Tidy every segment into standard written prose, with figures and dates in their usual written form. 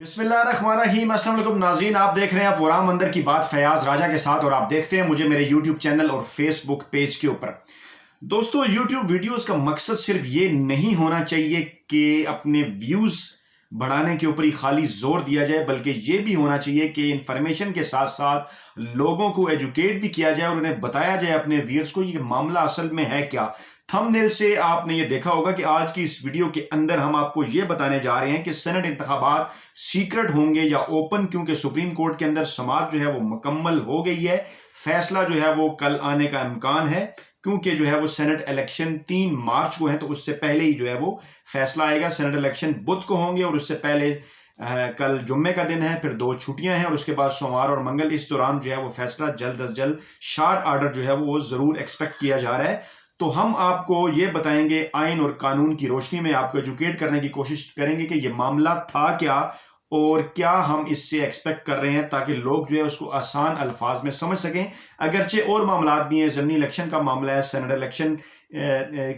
बिस्मिल्लाहिर्रहमानिर्रहीम। अस्सलाम वालेकुम नाज़रीन, आप देख रहे हैं पुराम अंदर की बात फयाज राजा के साथ और आप देखते हैं मुझे मेरे यूट्यूब चैनल और फेसबुक पेज के ऊपर। दोस्तों, यूट्यूब वीडियोस का मकसद सिर्फ ये नहीं होना चाहिए कि अपने व्यूज बढ़ाने के ऊपर ही खाली जोर दिया जाए, बल्कि ये भी होना चाहिए कि इंफॉर्मेशन के साथ साथ लोगों को एजुकेट भी किया जाए और उन्हें बताया जाए अपने व्यूअर्स को ये मामला असल में है क्या। थंबनेल से आपने ये देखा होगा कि आज की इस वीडियो के अंदर हम आपको ये बताने जा रहे हैं कि सेनेट इंतखाबात सीक्रेट होंगे या ओपन, क्योंकि सुप्रीम कोर्ट के अंदर समाअत जो है वो मुकम्मल हो गई है। फैसला जो है वो कल आने का इम्कान है, क्योंकि जो है वो सेनेट इलेक्शन 3 मार्च को है, तो उससे पहले ही जो है वो फैसला आएगा। सेनेट इलेक्शन बुध को होंगे और उससे पहले कल जुम्मे का दिन है, फिर 2 छुट्टियां हैं और उसके बाद सोमवार और मंगल। इस दौरान जो है वो फैसला जल्द अज जल्द शार्ट आर्डर जो है वो जरूर एक्सपेक्ट किया जा रहा है। तो हम आपको ये बताएंगे, आइन और कानून की रोशनी में आपको एजुकेट करने की कोशिश करेंगे कि ये मामला था क्या और क्या हम इससे एक्सपेक्ट कर रहे हैं, ताकि लोग जो है उसको आसान अल्फाज में समझ सकें। अगरचे और मामला भी हैं, ज़मीनी इलेक्शन का मामला है, सेनेट इलेक्शन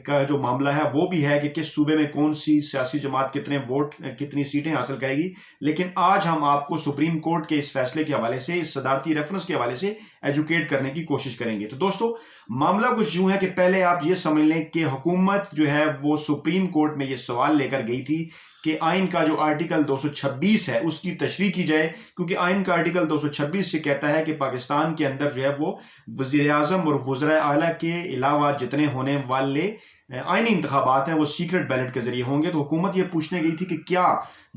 का जो मामला है वो भी है कि किस सूबे में कौन सी सियासी जमात कितने वोट कितनी सीटें हासिल करेगी। लेकिन आज हम आपको सुप्रीम कोर्ट के इस फैसले के हवाले से, इस सदारती रेफरेंस के हवाले से एजुकेट करने की कोशिश करेंगे। तो दोस्तों, मामला कुछ यूं है कि पहले आप ये समझ लें कि हुकूमत जो है वो सुप्रीम कोर्ट में ये सवाल लेकर गई थी कि आइन का जो आर्टिकल 226 है उसकी तशरीह की जाए, क्योंकि आइन का आर्टिकल 226 से कहता है कि पाकिस्तान के अंदर जो है वो वज़ीर आज़म और वज़राए आला के अलावा जितने होने वाले आइनी इंतखाबात हैं वो सीक्रेट बैलेट के जरिए होंगे। तो हुकूमत ये पूछने गई थी कि क्या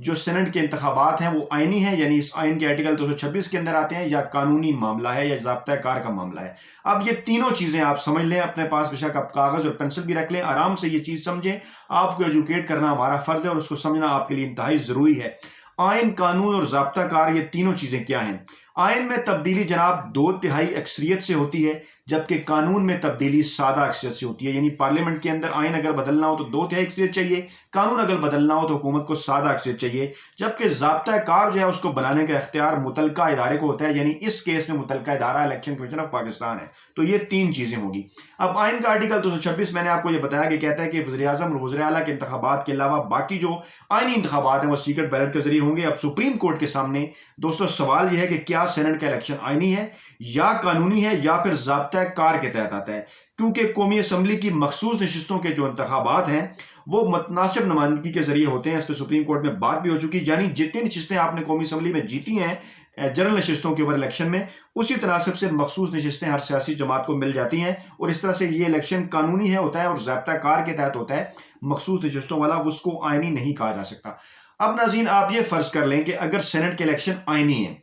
जो सेनेट के इंतखाबात हैं वो आइनी है, यानी इस आइन के आर्टिकल 226 के अंदर आते हैं, या कानूनी मामला है, या ज़ाब्ता कार का मामला है। अब ये तीनों चीजें आप समझ लें, अपने पास बेशक आप कागज और पेंसिल भी रख लें, आराम से ये चीज समझें। आपको एजुकेट करना हमारा फर्ज है और उसको समझना आपके लिए इंतहाई जरूरी है। आइन, कानून और ज़ाब्ता कार, ये तीनों चीजें क्या हैं। आइन में तब्दीली जनाब 2/3 अक्सरियत से होती है, जबकि कानून में तब्दीली सादा अक्सरियत से होती है। यानी पार्लियामेंट के अंदर आइन अगर बदलना हो तो 2/3 अक्सरियत चाहिए, कानून अगर बदलना हो तो हुकूमत को सादा अक्सरियत चाहिए। जबकि ज़ाब्ता कार जो है उसको बनाने का इख्तियार मुतलका इदारे को होता है, यानी इस केस में मुतलका इदारा इलेक्शन कमीशन ऑफ पाकिस्तान है। तो ये 3 चीजें होगी। अब आइन का आर्टिकल 226 मैंने आपको ये बताया कि कहता है कि वज़ीर आज़म और वज़ीर आला के इंतखाबात के अलावा बाकी जो आइनी इंतखाबात हैं वो सीक्रेट बैलेट के जरिए होंगे। अब सुप्रीम कोर्ट के सामने दोस्तों सवाल यह है कि क्या सेनेट का इलेक्शन आइनी है या कानूनी है, या फिर ज़ाब्ता कार के तहत आता है। क्योंकि कौमी असम्बली की मखसूस नशिस्तों के जो इंतखाबात हैं वो मुतनासिब नुमाइंदगी के जरिए होते हैं। इस पर सुप्रीम कोर्ट में बात भी हो चुकी, यानी जितनी नशिस्तें आपने कौमी असम्बली में जीती हैं जनरल नशिस्तों के ऊपर इलेक्शन में, उसी तनासिब से मखसूस नशिस्तें हर सियासी जमात को मिल जाती हैं और इस तरह से ये इलेक्शन कानूनी है होता है और ज़ाब्ता कार के तहत होता है। मखसूस नशिस्तों वाला उसको आइनी नहीं कहा जा सकता। अब नाज़रीन, आप ये फर्ज कर लें कि अगर सेनेट के इलेक्शन आइनी है,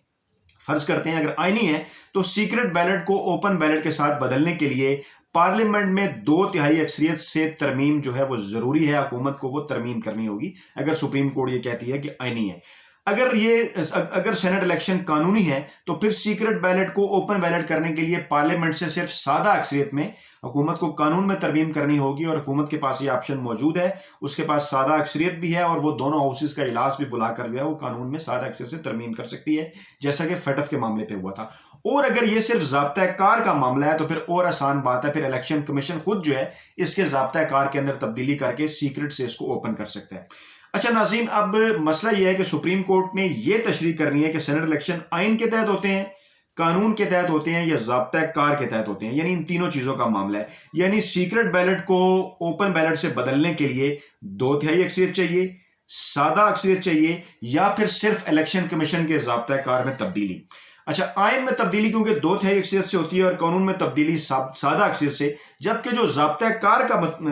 फर्ज करते हैं अगर आइनी है, तो सीक्रेट बैलेट को ओपन बैलेट के साथ बदलने के लिए पार्लियामेंट में 2/3 अक्सरियत से तरमीम जो है वो जरूरी है। हुकूमत को वो तरमीम करनी होगी अगर सुप्रीम कोर्ट ये कहती है कि आइनी है। अगर सेनेट इलेक्शन कानूनी है तो फिर सीक्रेट बैलेट को ओपन बैलेट करने के लिए पार्लियामेंट से सिर्फ सादा अक्सरियत में हुकूमत को कानून में तरमीम करनी होगी, और हुकूमत के पास ये ऑप्शन मौजूद है। उसके पास सादा अक्सरियत भी है और वो दोनों हाउसेस का इजलास भी बुलाकर जो है वो कानून में सादा अक्सरियत से तरमीम कर सकती है, जैसा कि फटफ के मामले पे हुआ था। और अगर ये सिर्फ ज़ाब्ता कार का मामला है तो फिर और आसान बात है, फिर इलेक्शन कमीशन खुद जो है इसके ज़ाब्ता कार के अंदर तब्दीली करके सीक्रेट से इसको ओपन कर सकता है। अच्छा नाज़रीन, अब मसला यह है कि सुप्रीम कोर्ट ने यह तशरीह करनी है कि सेनेट इलेक्शन आइन के तहत होते हैं, कानून के तहत होते हैं, या ज़ाब्ता कार के तहत होते हैं। यानी इन तीनों चीजों का मामला है। यानी सीक्रेट बैलेट को ओपन बैलेट से बदलने के लिए 2/3 अक्सरियत चाहिए, सादा अक्सरियत चाहिए, या फिर सिर्फ इलेक्शन कमीशन के ज़ाब्ता कार में तब्दीली। अच्छा, आइन में तब्दीली क्योंकि 2/3 अक्सरियत से होती है और कानून में तब्दीली सादा अक्सरियत से, जबकि जो ज़ाब्ता कार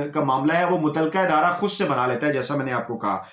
का मामला है वो मुतलका इदारा खुद से बना लेता है, जैसा मैंने आपको कहा।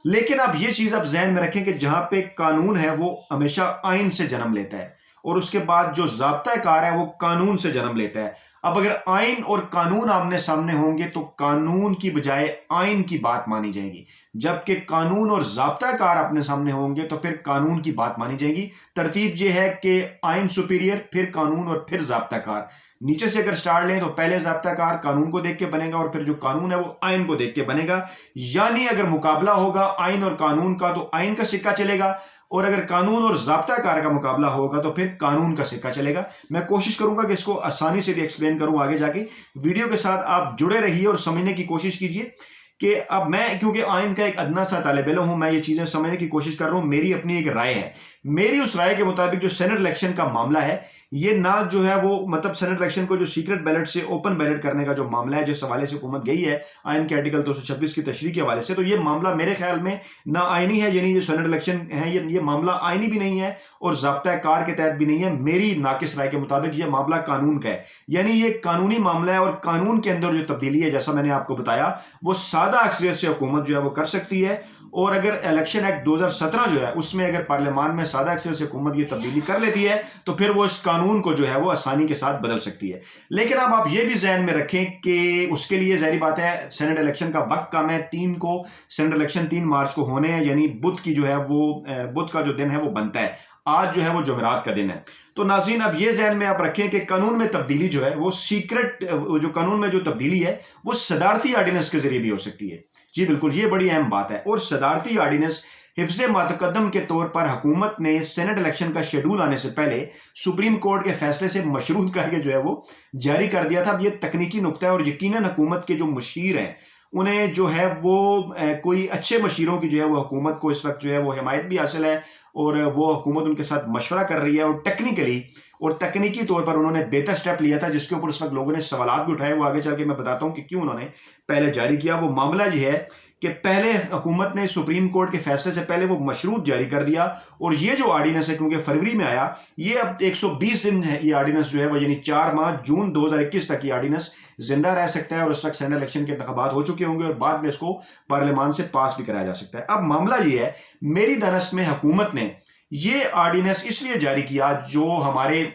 लेकिन अब ये चीज आप जहन में रखें कि जहां पे कानून है वो हमेशा आइन से जन्म लेता है और उसके बाद जो ज़ाब्ता कार है वो कानून से जन्म लेता है। अब अगर आइन और कानून आमने सामने होंगे तो कानून की बजाय आइन की बात मानी जाएगी, जबकि कानून और ज़ाब्ता कार अपने सामने होंगे तो फिर कानून की बात मानी जाएगी। तरतीब यह है कि आइन सुपीरियर, फिर कानून और फिर ज़ाब्ता कार। नीचे से अगर स्टार्ट लें तो पहले ज़ाब्ता कार कानून को देख के बनेगा और फिर जो कानून है वो आइन को देख के बनेगा। यानी अगर मुकाबला होगा आइन और कानून का तो आइन का सिक्का चलेगा, और अगर कानून और ज़ाब्ता कार का मुकाबला होगा तो फिर कानून का सिक्का चलेगा। मैं कोशिश करूंगा कि इसको आसानी से भी एक्सप्लेन करूं आगे जाके। वीडियो के साथ आप जुड़े रहिए और समझने की कोशिश कीजिए। कि अब मैं क्योंकि आइन का एक अदना सा तालिब इल्म हूं, मैं ये चीजें समझने की कोशिश कर रहा हूं, मेरी अपनी एक राय है। मेरी उस राय के मुताबिक जो सेनेट इलेक्शन का मामला है, ये ना जो है वो मतलब सेनेट इलेक्शन को जो सीक्रेट बैलेट से ओपन बैलेट करने का जो मामला है, जिस हवाले से हुकूमत गई है आइन के आर्टिकल 226 की तशरीह के हवाले से, तो ये मामला मेरे ख्याल में ना आइनी है, यानी जो सेनेट इलेक्शन है ये मामला आइनी भी नहीं है और ज़ाब्ता कार के तहत भी नहीं है। मेरी नाकिस राय के मुताबिक ये मामला कानून का है, यानी ये कानूनी मामला है और कानून के अंदर जो तब्दीली है, जैसा मैंने आपको बताया, वो सादा अक्सरियत से हुकूमत जो है वो कर सकती है। और अगर इलेक्शन एक्ट 2017 जो है उसमें अगर पार्लियामान में सादा अक्सरियत से हुकूमत ये तब्दीली कर लेती है तो फिर वो इस कानून को जो है वो आसानी के साथ बदल सकती है। लेकिन अब आप ये भी जहन में रखें कि उसके लिए जाहिर बात है सेनेट इलेक्शन का वक्त कम है, 3 को सेनेट इलेक्शन 3 मार्च को होने हैं, यानी बुध की जो है वो बुध का जो दिन है वो बनता है, आज जो है वो जुमेरात का दिन है। तो नाज़रीन अब ये जहन में आप रखें कि कानून में तब्दीली जो है वो सीक्रेट, जो कानून में जो तब्दीली है वो सदारती आर्डिनेंस के जरिए भी हो सकती है। जी बिल्कुल, ये बड़ी अहम बात है। और सदारती आर्डिनेंस हिफ्ज़े मुतक़द्दम के तौर पर हुकूमत ने सेनेट इलेक्शन का शेड्यूल आने से पहले सुप्रीम कोर्ट के फैसले से मशरूत करके जो है वो जारी कर दिया था। अब ये तकनीकी नुक्ता है और यकीनन हुकूमत के जो मुशीर हैं उन्हें जो है वो कोई अच्छे मशीरों की जो है वो हुकूमत को इस वक्त जो है वो हिमायत भी हासिल है और वो हुकूमत उनके साथ मशवरा कर रही है और टेक्निकली और तकनीकी तौर पर उन्होंने बेहतर स्टेप लिया था, जिसके ऊपर उस वक्त लोगों ने सवाल भी उठाए। वो आगे चल के मैं बताता हूं कि क्यों उन्होंने पहले जारी किया। वो मामला ये है कि पहले हुकूमत ने सुप्रीम कोर्ट के फैसले से पहले वो मशरूत जारी कर दिया और ये जो आर्डिनेंस है क्योंकि फरवरी में आया, ये अब 120 दिन है ये आर्डिनेंस जो है वो, यानी 4 माह जून 2021 तक ये आर्डिनेंस जिंदा रह सकता है और उस वक्त सेनेट इलेक्शन के इंतखाबात हो चुके होंगे और बाद में इसको पार्लियामान से पास भी कराया जा सकता है। अब मामला ये है, मेरी दानिश में हुकूमत ने ये आर्डिनेंस इसलिए जारी किया, जो हमारे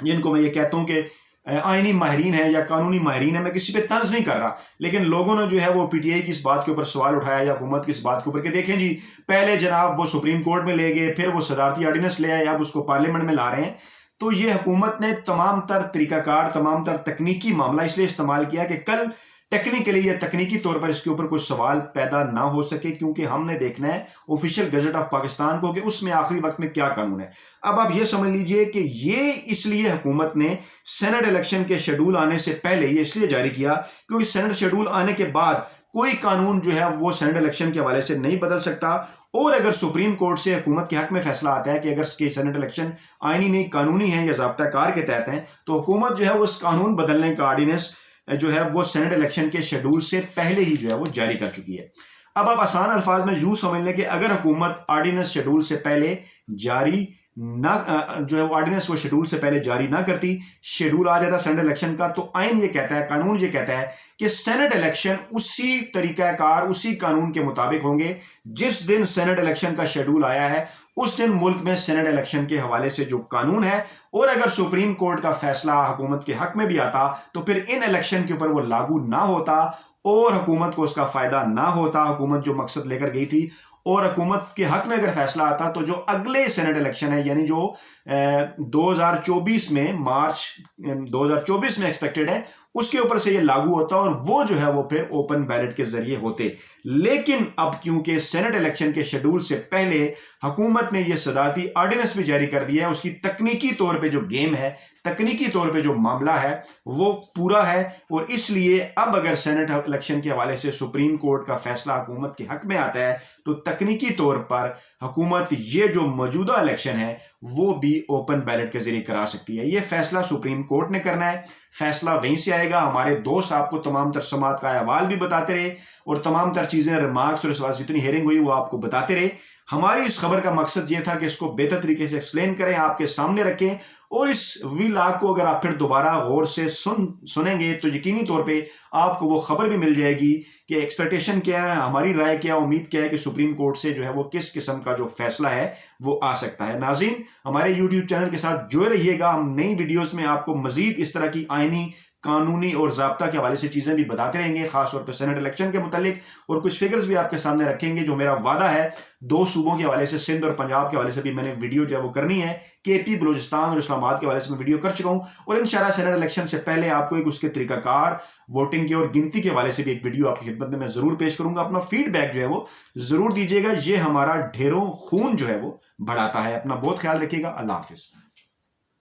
जिनको मैं ये कहता हूं कि आईनी माहिरीन है या कानूनी माहिरीन है, मैं किसी पे तंज नहीं कर रहा, लेकिन लोगों ने जो है वो पीटीआई की इस बात के ऊपर सवाल उठाया या हुकूमत की इस बात के ऊपर कि देखें जी, पहले जनाब वो सुप्रीम कोर्ट में ले गए, फिर वो सदारती आर्डिनेंस ले आए, अब उसको पार्लियामेंट में ला रहे हैं। तो ये हुकूमत ने तमाम तर तरीकाकार, तमाम तर तकनीकी मामला इसलिए इस्तेमाल किया कि कल टेक्निकली या तकनीकी तौर पर इसके ऊपर कोई सवाल पैदा ना हो सके, क्योंकि हमने देखना है ऑफिशियल गजट ऑफ पाकिस्तान को कि उसमें आखिरी वक्त में क्या कानून है। अब आप ये समझ लीजिए कि ये इसलिए हुकूमत ने सेनेट इलेक्शन के शेड्यूल आने से पहले ये इसलिए जारी किया क्योंकि सेनेट शेड्यूल आने के बाद कोई कानून जो है वो सेनेट इलेक्शन के हवाले से नहीं बदल सकता। और अगर सुप्रीम कोर्ट से हुकूमत के हक में फैसला आता है कि अगर सेनेट इलेक्शन आईनी नहीं कानूनी है या ज़ाब्ता कार के तहत है, तो हुकूमत जो है वो उस कानून बदलने का आर्डिनेंस जो है वो सेनेट इलेक्शन के शेड्यूल से पहले ही जो है वो जारी कर चुकी है। अब आप आसान अल्फाज में यूं समझ लें कि अगर हुकूमत आर्डिनेंस शेड्यूल से पहले जारी ना जो है वो आर्डिनेंस वो शेड्यूल से पहले जारी ना करती, शेड्यूल आ जाता सेनेट इलेक्शन का, तो आइन ये कहता है, कानून ये कहता है कि सेनेट इलेक्शन उसी तरीकाकार, उसी कानून के मुताबिक होंगे जिस दिन सेनेट इलेक्शन का शेड्यूल आया है, उस दिन मुल्क में सेनेट इलेक्शन के हवाले से जो कानून है। और अगर सुप्रीम कोर्ट का फैसला हुकूमत के हक में भी आता तो फिर इन इलेक्शन के ऊपर वो लागू ना होता और हुकूमत को उसका फायदा ना होता, हुकूमत जो मकसद लेकर गई थी। और हुकूमत के हक में अगर फैसला आता तो जो अगले सेनेट इलेक्शन है, यानी जो 2024 में, मार्च 2024 में एक्सपेक्टेड है, उसके ऊपर से ये लागू होता और वो जो है वो फिर ओपन बैलेट के जरिए होते। लेकिन अब क्योंकि सेनेट इलेक्शन के शेड्यूल से पहले हुकूमत ने ये सदारती आर्डिनेंस भी जारी कर दिया है, उसकी तकनीकी तौर पे जो गेम है, तकनीकी तौर पे जो मामला है वो पूरा है। और इसलिए अब अगर सेनेट इलेक्शन के हवाले से सुप्रीम कोर्ट का फैसला हुकूमत के हक में आता है तो तकनीकी तौर पर हुकूमत ये जो मौजूदा इलेक्शन है वो भी ओपन बैलेट के जरिए करा सकती है। ये फैसला सुप्रीम कोर्ट ने करना है, फैसला वहीं से आएगा। हमारे दोस्त आपको तमाम तर समात का अहवाल भी बताते रहे और तमाम तर चीजें, रिमार्क्स और इस बात जितनी हेयरिंग हुई वो आपको बताते रहे। हमारी इस खबर का मकसद ये था कि इसको बेहतर तरीके से एक्सप्लेन करें, आपके सामने रखें, और इस व्लॉग को अगर आप फिर दोबारा गौर से सुनेंगे तो यकीनी तौर पे आपको वो खबर भी मिल जाएगी कि एक्सपेक्टेशन क्या है, हमारी राय क्या, उम्मीद क्या है कि सुप्रीम कोर्ट से जो है वो किस किस्म का जो फैसला है वो आ सकता है। नाज़रीन, हमारे यूट्यूब चैनल के साथ जुड़े रहिएगा। हम नई वीडियोस में आपको मजीद इस तरह की आईनी, कानूनी और ज़ाब्ता के हवाले से चीज़ें भी बताते रहेंगे, खासतौर पर सेनेट इलेक्शन के मुतालिक, और कुछ फिगर्स भी आपके सामने रखेंगे। जो मेरा वादा है 2 सूबों के हवाले से, सिंध और पंजाब के हवाले से भी मैंने वीडियो जो है वो करनी है, केपी, बलूचिस्तान और इस्लामाबाद के हवाले से मैं वीडियो कर चुका हूँ, और इंशाल्लाह सेनेट इलेक्शन से पहले आपको एक उसके तरीकाकार, वोटिंग के और गिनती के हवाले से भी एक वीडियो आपकी खिदमत में मैं जरूर पेश करूंगा। अपना फीडबैक जो है वो जरूर दीजिएगा, ये हमारा ढेरों खून जो है वो बढ़ाता है। अपना बहुत ख्याल रखिएगा। अल्लाह हाफिज।